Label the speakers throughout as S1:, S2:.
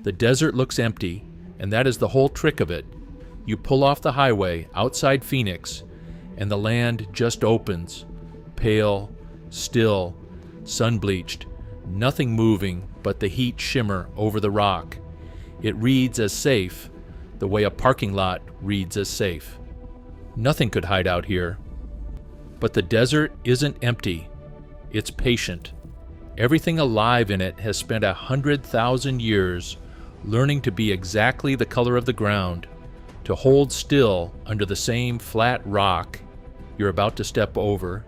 S1: The desert looks empty, and that is the whole trick of it. You pull off the highway outside Phoenix, and the land just opens, pale, still, sun-bleached, nothing moving but the heat shimmer over the rock. It reads as safe, the way a parking lot reads as safe. Nothing could hide out here. But the desert isn't empty. It's patient. Everything alive in it has spent 100,000 years learning to be exactly the color of the ground, to hold still under the same flat rock you're about to step over,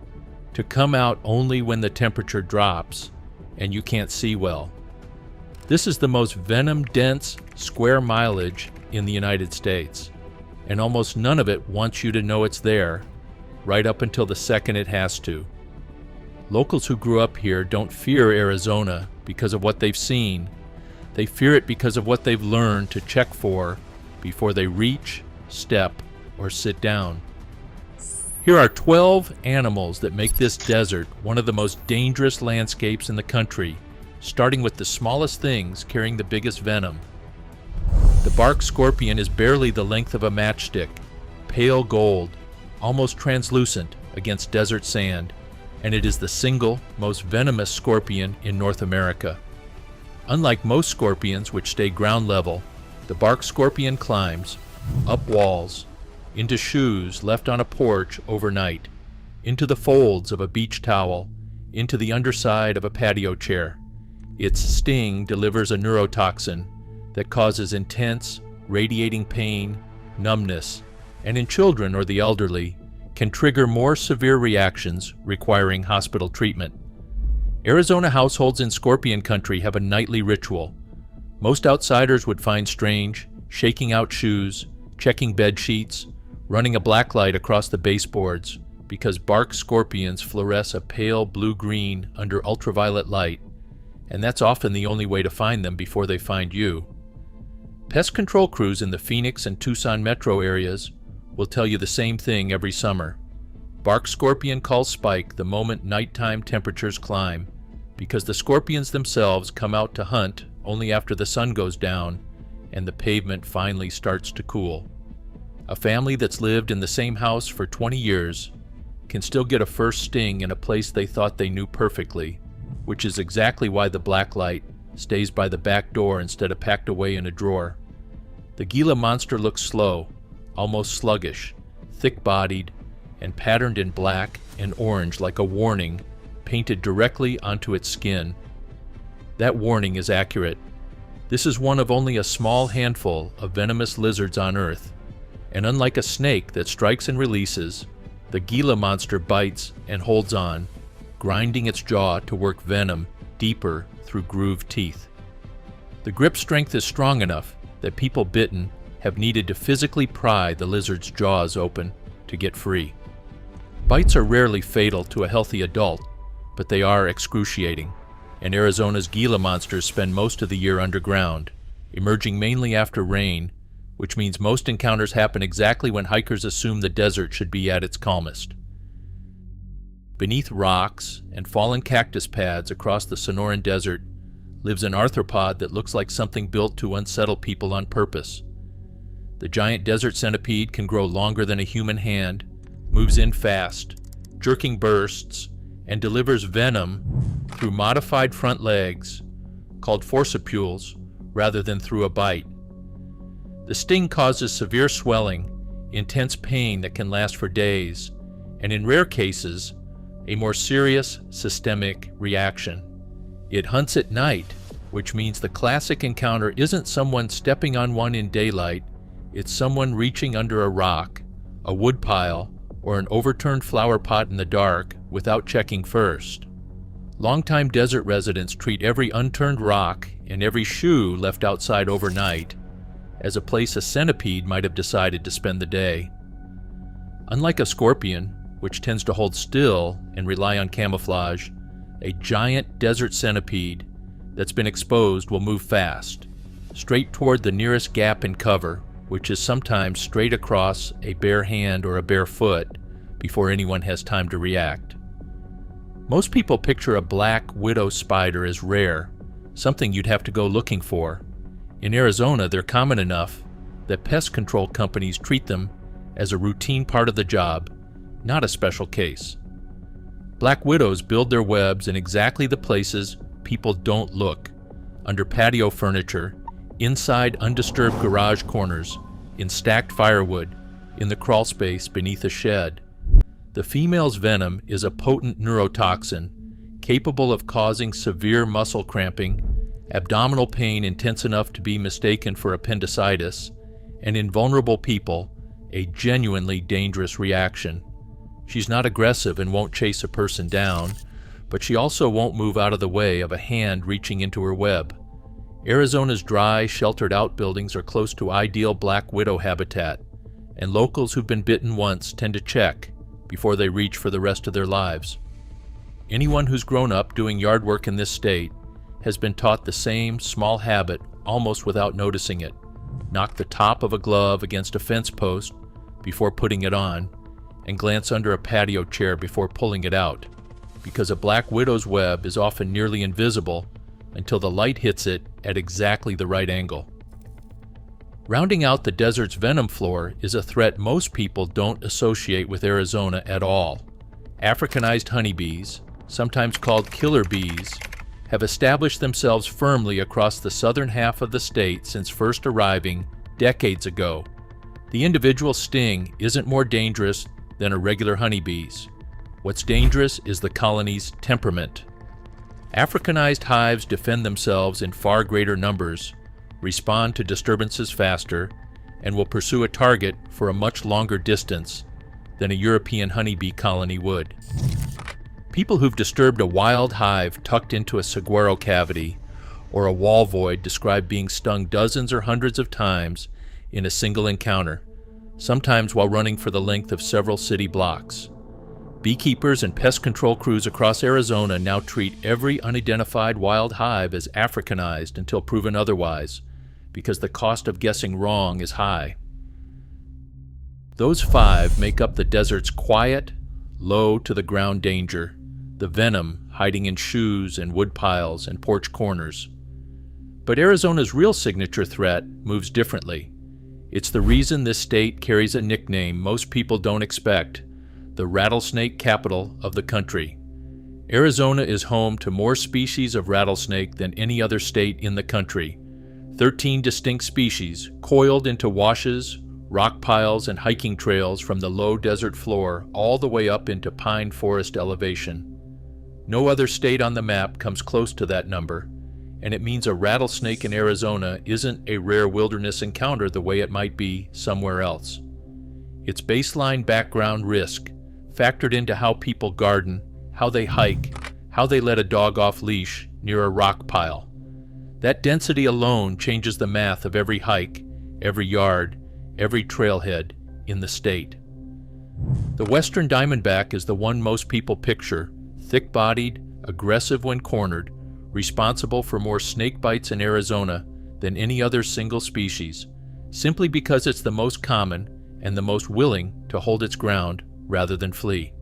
S1: to come out only when the temperature drops and you can't see well. This is the most venom-dense square mileage in the United States, and almost none of it wants you to know it's there, right up until the second it has to. Locals who grew up here don't fear Arizona because of what they've seen. They fear it because of what they've learned to check for before they reach, step, or sit down. Here are 12 animals that make this desert one of the most dangerous landscapes in the country, starting with the smallest things carrying the biggest venom. The bark scorpion is barely the length of a matchstick, pale gold, almost translucent against desert sand, and it is the single most venomous scorpion in North America. Unlike most scorpions which stay ground level, the bark scorpion climbs up walls, into shoes left on a porch overnight, into the folds of a beach towel, into the underside of a patio chair. Its sting delivers a neurotoxin that causes intense, radiating pain, numbness, and in children or the elderly, can trigger more severe reactions requiring hospital treatment. Arizona households in scorpion country have a nightly ritual. Most outsiders would find strange, shaking out shoes, checking bed sheets, running a black light across the baseboards, because bark scorpions fluoresce a pale blue-green under ultraviolet light, and that's often the only way to find them before they find you. Pest control crews in the Phoenix and Tucson metro areas will tell you the same thing every summer. Bark scorpion calls spike the moment nighttime temperatures climb, because the scorpions themselves come out to hunt only after the sun goes down and the pavement finally starts to cool. A family that's lived in the same house for 20 years can still get a first sting in a place they thought they knew perfectly, which is exactly why the black light stays by the back door instead of packed away in a drawer. The Gila monster looks slow, almost sluggish, thick-bodied, and patterned in black and orange like a warning painted directly onto its skin. That warning is accurate. This is one of only a small handful of venomous lizards on Earth, and unlike a snake that strikes and releases, the Gila monster bites and holds on, grinding its jaw to work venom deeper through grooved teeth. The grip strength is strong enough that people bitten have needed to physically pry the lizard's jaws open to get free. Bites are rarely fatal to a healthy adult, but they are excruciating, and Arizona's Gila monsters spend most of the year underground, emerging mainly after rain, which means most encounters happen exactly when hikers assume the desert should be at its calmest. Beneath rocks and fallen cactus pads across the Sonoran desert lives an arthropod that looks like something built to unsettle people on purpose. The giant desert centipede can grow longer than a human hand, moves in fast, jerking bursts, and delivers venom through modified front legs, called forcipules, rather than through a bite. The sting causes severe swelling, intense pain that can last for days, and in rare cases, a more serious systemic reaction. It hunts at night, which means the classic encounter isn't someone stepping on one in daylight, it's someone reaching under a rock, a woodpile, or an overturned flower pot in the dark without checking first. Longtime desert residents treat every unturned rock and every shoe left outside overnight as a place a centipede might have decided to spend the day. Unlike a scorpion, which tends to hold still and rely on camouflage, a giant desert centipede that's been exposed will move fast, straight toward the nearest gap in cover, which is sometimes straight across a bare hand or a bare foot before anyone has time to react. Most people picture a black widow spider as rare, something you'd have to go looking for. In Arizona, they're common enough that pest control companies treat them as a routine part of the job, not a special case. Black widows build their webs in exactly the places people don't look: under patio furniture, inside undisturbed garage corners, in stacked firewood, in the crawl space beneath a shed. The female's venom is a potent neurotoxin capable of causing severe muscle cramping, abdominal pain intense enough to be mistaken for appendicitis, and in vulnerable people, a genuinely dangerous reaction. She's not aggressive and won't chase a person down, but she also won't move out of the way of a hand reaching into her web. Arizona's dry, sheltered outbuildings are close to ideal black widow habitat, and locals who've been bitten once tend to check before they reach for the rest of their lives. Anyone who's grown up doing yard work in this state has been taught the same small habit almost without noticing it: knock the top of a glove against a fence post before putting it on, and glance under a patio chair before pulling it out, because a black widow's web is often nearly invisible until the light hits it at exactly the right angle. Rounding out the desert's venom floor is a threat most people don't associate with Arizona at all. Africanized honeybees, sometimes called killer bees, have established themselves firmly across the southern half of the state since first arriving decades ago. The individual sting isn't more dangerous than a regular honeybee's. What's dangerous is the colony's temperament. Africanized hives defend themselves in far greater numbers, respond to disturbances faster, and will pursue a target for a much longer distance than a European honeybee colony would. People who've disturbed a wild hive tucked into a saguaro cavity or a wall void describe being stung dozens or hundreds of times in a single encounter, sometimes while running for the length of several city blocks. Beekeepers and pest control crews across Arizona now treat every unidentified wild hive as Africanized until proven otherwise, because the cost of guessing wrong is high. Those 5 make up the desert's quiet, low-to-the-ground danger, the venom hiding in shoes and wood piles and porch corners. But Arizona's real signature threat moves differently. It's the reason this state carries a nickname most people don't expect: the rattlesnake capital of the country. Arizona is home to more species of rattlesnake than any other state in the country. 13 distinct species coiled into washes, rock piles, and hiking trails from the low desert floor all the way up into pine forest elevation. No other state on the map comes close to that number, and it means a rattlesnake in Arizona isn't a rare wilderness encounter the way it might be somewhere else. It's baseline background risk, factored into how people garden, how they hike, how they let a dog off leash near a rock pile. That density alone changes the math of every hike, every yard, every trailhead in the state. The western diamondback is the one most people picture: thick-bodied, aggressive when cornered, responsible for more snake bites in Arizona than any other single species, simply because it's the most common and the most willing to hold its ground rather than flee.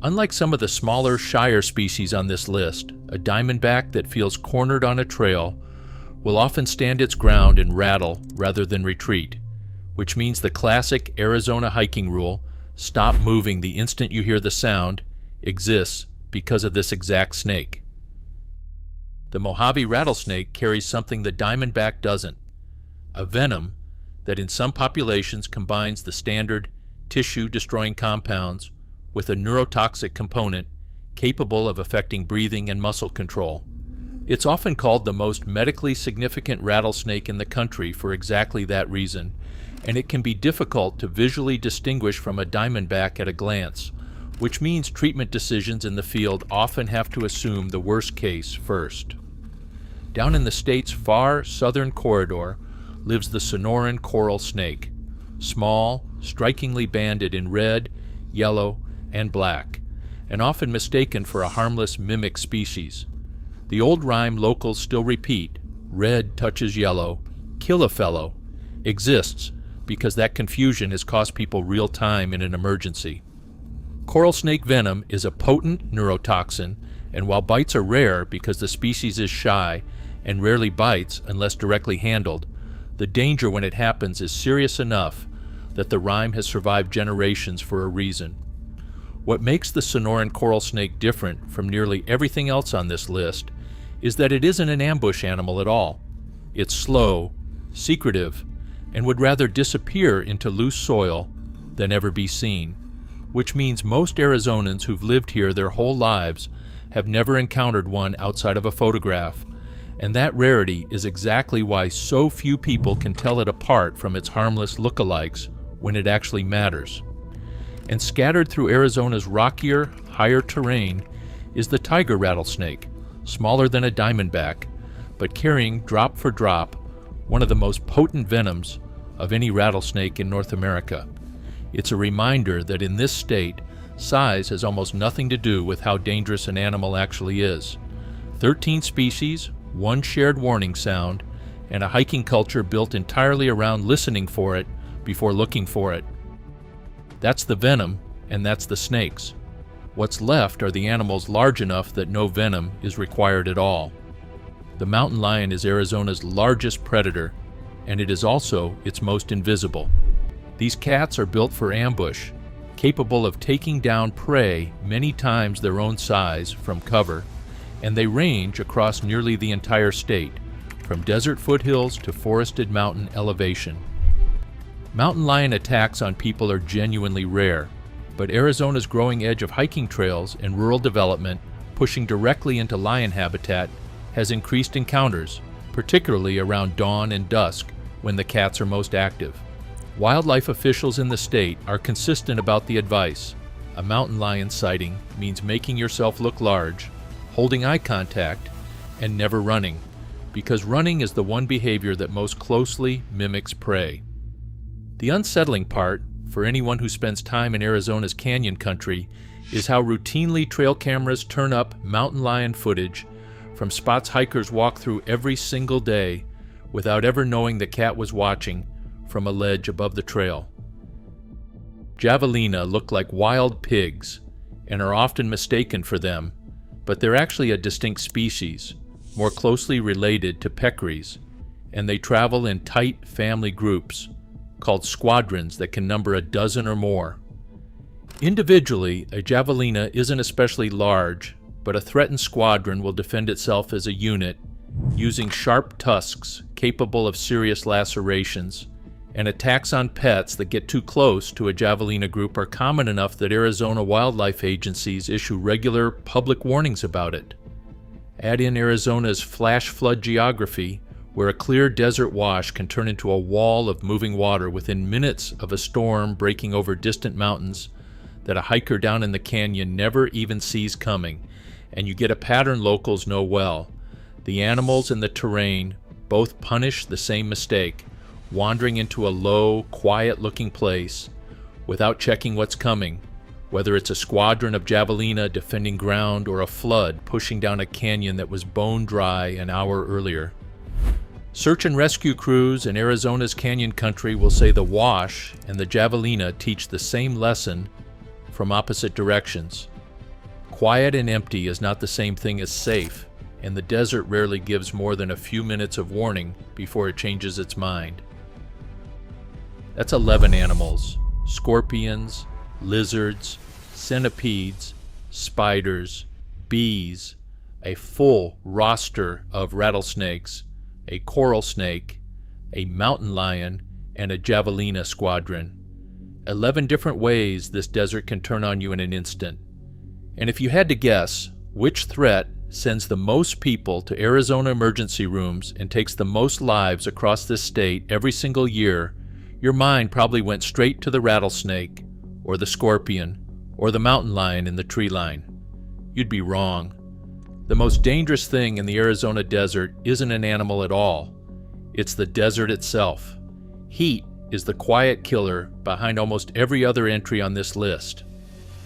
S1: Unlike some of the smaller, shyer species on this list, a diamondback that feels cornered on a trail will often stand its ground and rattle rather than retreat, which means the classic Arizona hiking rule, "stop moving the instant you hear the sound," exists because of this exact snake. The Mojave rattlesnake carries something the diamondback doesn't: a venom that in some populations combines the standard tissue-destroying compounds with a neurotoxic component capable of affecting breathing and muscle control. It's often called the most medically significant rattlesnake in the country for exactly that reason, and it can be difficult to visually distinguish from a diamondback at a glance, which means treatment decisions in the field often have to assume the worst case first. Down in the state's far southern corridor lives the Sonoran coral snake, small, strikingly banded in red, yellow, and black, and often mistaken for a harmless mimic species. The old rhyme locals still repeat, "red touches yellow, kill a fellow," exists because that confusion has cost people real time in an emergency. Coral snake venom is a potent neurotoxin, and while bites are rare because the species is shy, and rarely bites unless directly handled, the danger when it happens is serious enough that the rhyme has survived generations for a reason. What makes the Sonoran coral snake different from nearly everything else on this list is that it isn't an ambush animal at all. It's slow, secretive, and would rather disappear into loose soil than ever be seen, which means most Arizonans who've lived here their whole lives have never encountered one outside of a photograph, and that rarity is exactly why so few people can tell it apart from its harmless lookalikes when it actually matters. And scattered through Arizona's rockier, higher terrain is the tiger rattlesnake, smaller than a diamondback, but carrying drop for drop one of the most potent venoms of any rattlesnake in North America. It's a reminder that in this state, size has almost nothing to do with how dangerous an animal actually is. 13 species, one shared warning sound, and a hiking culture built entirely around listening for it before looking for it. That's the venom, and that's the snakes. What's left are the animals large enough that no venom is required at all. The mountain lion is Arizona's largest predator, and it is also its most invisible. These cats are built for ambush, capable of taking down prey many times their own size from cover, and they range across nearly the entire state, from desert foothills to forested mountain elevation. Mountain lion attacks on people are genuinely rare, but Arizona's growing edge of hiking trails and rural development pushing directly into lion habitat has increased encounters, particularly around dawn and dusk when the cats are most active. Wildlife officials in the state are consistent about the advice. A mountain lion sighting means making yourself look large, holding eye contact, and never running, because running is the one behavior that most closely mimics prey. The unsettling part, for anyone who spends time in Arizona's canyon country, is how routinely trail cameras turn up mountain lion footage from spots hikers walk through every single day without ever knowing the cat was watching from a ledge above the trail. Javelina look like wild pigs and are often mistaken for them, but they're actually a distinct species, more closely related to peccaries, and they travel in tight family groups called squadrons that can number a dozen or more. Individually, a javelina isn't especially large, but a threatened squadron will defend itself as a unit using sharp tusks capable of serious lacerations, and attacks on pets that get too close to a javelina group are common enough that Arizona wildlife agencies issue regular public warnings about it. Add in Arizona's flash flood geography, where a clear desert wash can turn into a wall of moving water within minutes of a storm breaking over distant mountains that a hiker down in the canyon never even sees coming, and you get a pattern locals know well. The animals and the terrain both punish the same mistake, wandering into a low, quiet-looking place without checking what's coming, whether it's a squadron of javelina defending ground or a flood pushing down a canyon that was bone dry an hour earlier. Search and rescue crews in Arizona's canyon country will say the wash and the javelina teach the same lesson from opposite directions. Quiet and empty is not the same thing as safe, and the desert rarely gives more than a few minutes of warning before it changes its mind. That's 11 animals: scorpions, lizards, centipedes, spiders, bees, a full roster of rattlesnakes, a coral snake, a mountain lion, and a javelina squadron. 11 different ways this desert can turn on you in an instant. And if you had to guess which threat sends the most people to Arizona emergency rooms and takes the most lives across this state every single year, your mind probably went straight to the rattlesnake, or the scorpion, or the mountain lion in the tree line. You'd be wrong. The most dangerous thing in the Arizona desert isn't an animal at all. It's the desert itself. Heat is the quiet killer behind almost every other entry on this list.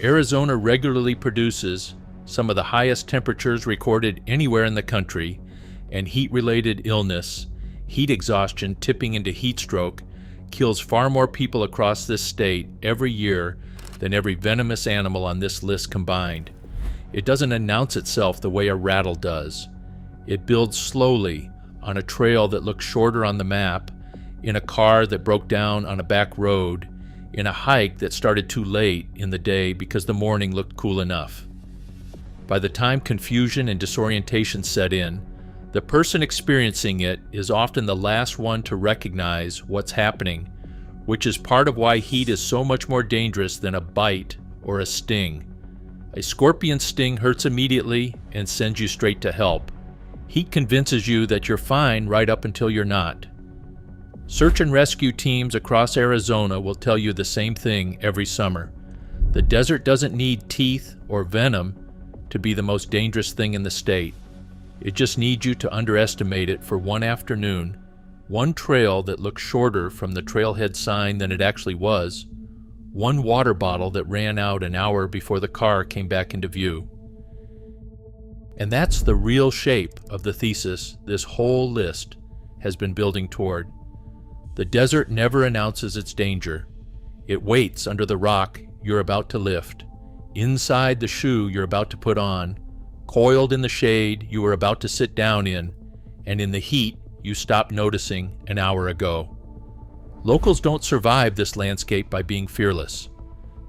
S1: Arizona regularly produces some of the highest temperatures recorded anywhere in the country, and heat-related illness, heat exhaustion tipping into heat stroke, kills far more people across this state every year than every venomous animal on this list combined. It doesn't announce itself the way a rattle does. It builds slowly on a trail that looks shorter on the map, in a car that broke down on a back road, in a hike that started too late in the day because the morning looked cool enough. By the time confusion and disorientation set in, the person experiencing it is often the last one to recognize what's happening, which is part of why heat is so much more dangerous than a bite or a sting. A scorpion sting hurts immediately and sends you straight to help. Heat convinces you that you're fine right up until you're not. Search and rescue teams across Arizona will tell you the same thing every summer. The desert doesn't need teeth or venom to be the most dangerous thing in the state. It just needs you to underestimate it for one afternoon, one trail that looked shorter from the trailhead sign than it actually was, one water bottle that ran out an hour before the car came back into view. And that's the real shape of the thesis this whole list has been building toward. The desert never announces its danger. It waits under the rock you're about to lift, inside the shoe you're about to put on, coiled in the shade you were about to sit down in, and in the heat you stopped noticing an hour ago. Locals don't survive this landscape by being fearless.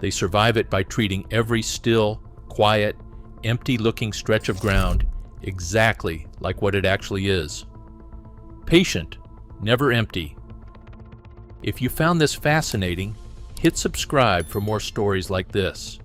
S1: They survive it by treating every still, quiet, empty-looking stretch of ground exactly like what it actually is. Patient, never empty. If you found this fascinating, hit subscribe for more stories like this.